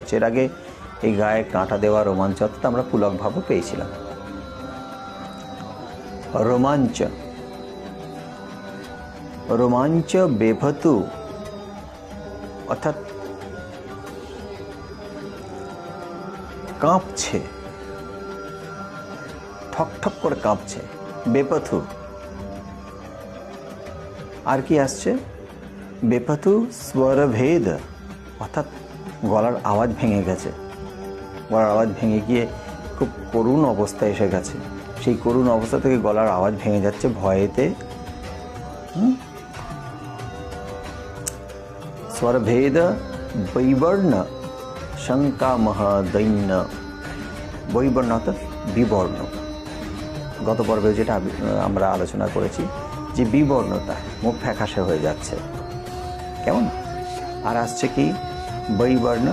হচ্ছে। এর আগে এই গায়ে কাঁটা দেওয়া রোমাঞ্চ অর্থাৎ আমরা পুলকভাবও পেয়েছিলাম। রোমাঞ্চ, রোমাঞ্চ বেভতু অর্থাৎ কাঁপছে, ঠক ঠক করে কাঁপছে। বেপথু, আর কি আসছে? বেপথু স্বরভেদ অর্থাৎ গলার আওয়াজ ভেঙে গেছে, গলার আওয়াজ ভেঙে গিয়ে খুব করুণ অবস্থায় এসে গেছে। সেই করুণ অবস্থা থেকে গলার আওয়াজ ভেঙে যাচ্ছে ভয়েতে। স্বরভেদ বৈবর্ণ শঙ্কা মহাদৈন্য। বৈবর্ণ অর্থাৎ বিবর্ণ। গত পর্বে যেটা আমরা আলোচনা করেছি যে বিবর্ণতা, মুখ ফ্যাকাশে হয়ে যাচ্ছে, কেমন? আর আসছে কি? বৈবর্ণ